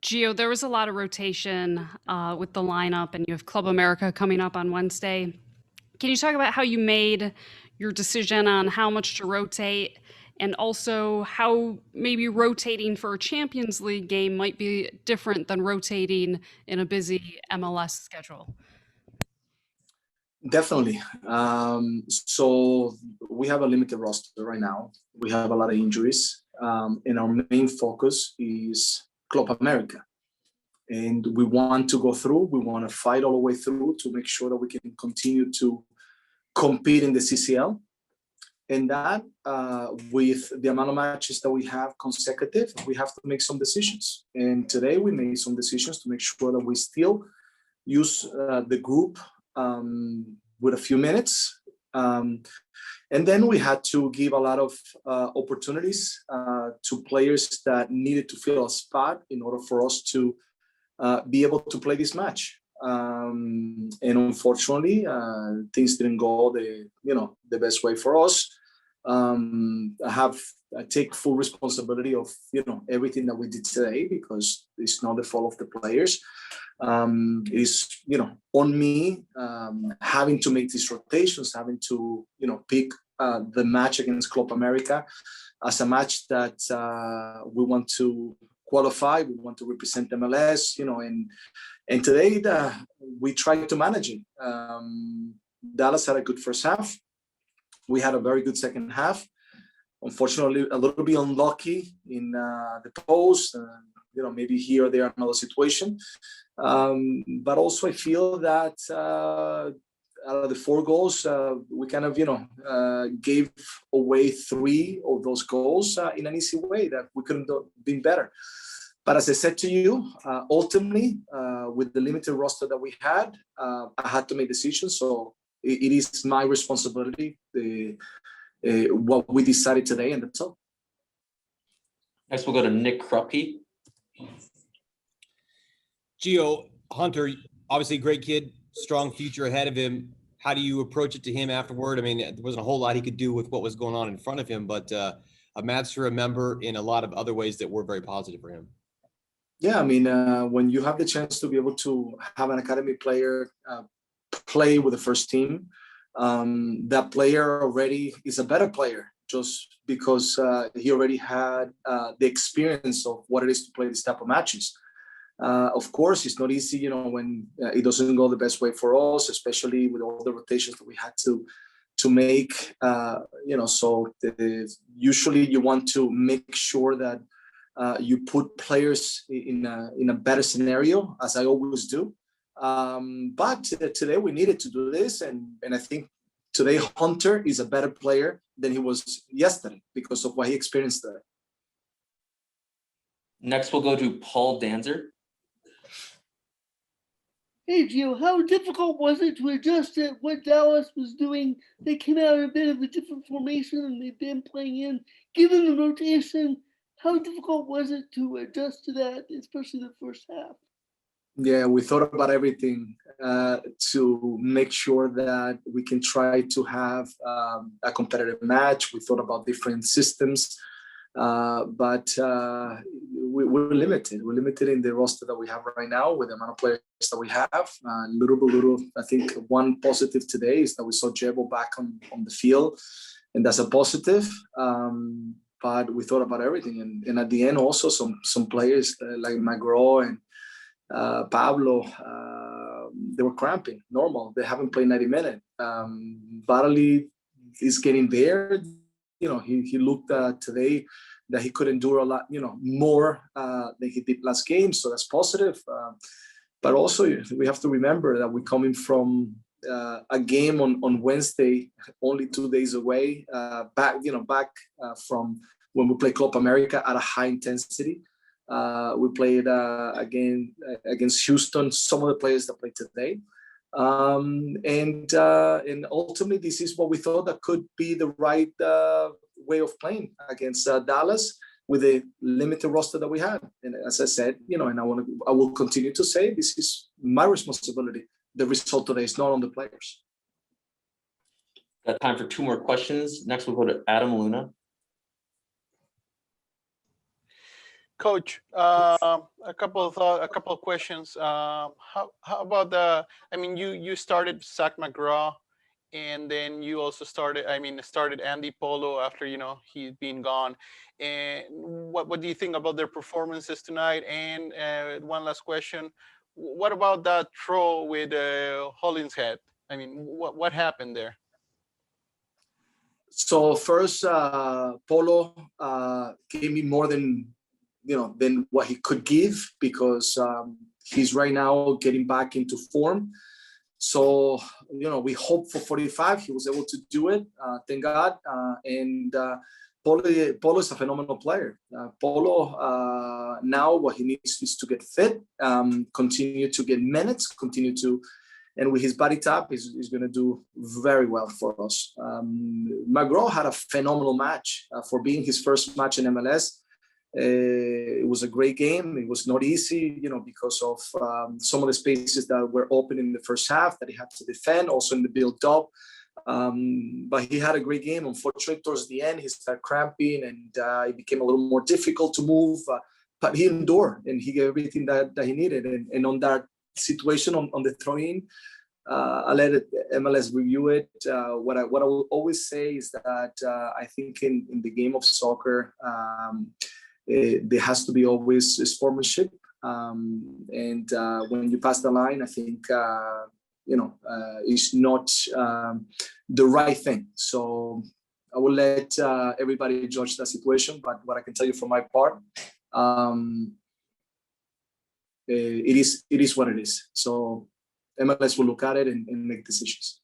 Geo, there was a lot of rotation with the lineup, and you have Club America coming up on Wednesday. Can you talk about how you made your decision on how much to rotate, and also how maybe rotating for a Champions League game might be different than rotating in a busy MLS schedule? Definitely. So we have a limited roster right now. We have a lot of injuries, and our main focus is Club America. And we want to go through, we want to fight all the way through to make sure that we can continue to compete in the CCL. And that, with the amount of matches that we have consecutive, we have to make some decisions. And today we made some decisions to make sure that we still use the group with a few minutes. And then we had to give a lot of opportunities to players that needed to fill a spot in order for us to be able to play this match. And unfortunately, things didn't go the best way for us. I take full responsibility of everything that we did today, because it's not the fault of the players. It's on me, having to make these rotations, having to pick the match against Club America as a match that we want to qualify, we want to represent MLS, and today we tried to manage it. Dallas had a good first half. We had a very good second half. Unfortunately, a little bit unlucky in the post. Maybe here or there another situation. But also I feel that out of the 4 goals, we kind of, gave away 3 of those goals in an easy way that we couldn't have been better. But as I said to you, ultimately, with the limited roster that we had, I had to make decisions. So it is my responsibility, what we decided today, and that's all. Next, we'll go to Nick Krupke. Geo Hunter, obviously great kid, strong future ahead of him. How do you approach it to him afterward? I mean, there wasn't a whole lot he could do with what was going on in front of him, but a match to remember in a lot of other ways that were very positive for him. Yeah, I mean, when you have the chance to be able to have an academy player play with the first team, that player already is a better player just because he already had the experience of what it is to play this type of matches. Of course, it's not easy, when it doesn't go the best way for us, especially with all the rotations that we had to make. So usually you want to make sure that you put players in a better scenario, as I always do. But today we needed to do this, and I think today Hunter is a better player than he was yesterday because of what he experienced there. Next, we'll go to Paul Danzer. Hey, Gio, how difficult was it to adjust to what Dallas was doing? They came out a bit of a different formation and they've been playing in. Given the rotation, how difficult was it to adjust to that, especially the first half? Yeah, we thought about everything to make sure that we can try to have a competitive match. We thought about different systems, but we're limited. We're limited in the roster that we have right now with the amount of players that we have. Little. I think one positive today is that we saw Jebo back on the field, and that's a positive. But we thought about everything, and at the end also some players like McGraw and Pablo, they were cramping. Normal. They haven't played 90 minutes. Barley is getting there. He looked today that he could endure a lot, more than he did last game. So that's positive. But also we have to remember that we're coming from a game on Wednesday, only 2 days away, back from when we played Club America at a high intensity. We played again against Houston, some of the players that played today. And ultimately, this is what we thought that could be the right way of playing against Dallas with the limited roster that we had. And as I said, and I will continue to say, this is my responsibility. The result today is not on the players. Got time for 2 more questions. Next, we'll go to Adam Luna. Coach, a couple of questions. How about I mean, you started Zac McGraw, and then you also started. I mean, started Andy Polo after he'd been gone. And what do you think about their performances tonight? And one last question: what about that throw with Hollins' head? I mean, what happened there? So first, Polo gave me more than what he could give, because he's right now getting back into form. So we hope for 45. He was able to do it. Thank God. And Polo is a phenomenal player. Polo now what he needs is to get fit, continue to get minutes, and with his body type, he's going to do very well for us. McGraw had a phenomenal match for being his first match in MLS. It was a great game. It was not easy, because of some of the spaces that were open in the first half that he had to defend, also in the build-up. But he had a great game. Unfortunately, towards the end, he started cramping, and it became a little more difficult to move. But he endured, and he gave everything that he needed. And on that situation, on the throw-in, I let MLS review it. What I will always say is that I think in the game of soccer, there has to be always sportsmanship, and when you pass the line, I think it's not the right thing. So I will let everybody judge that situation. But what I can tell you from my part, it is what it is. So MLS will look at it and make decisions.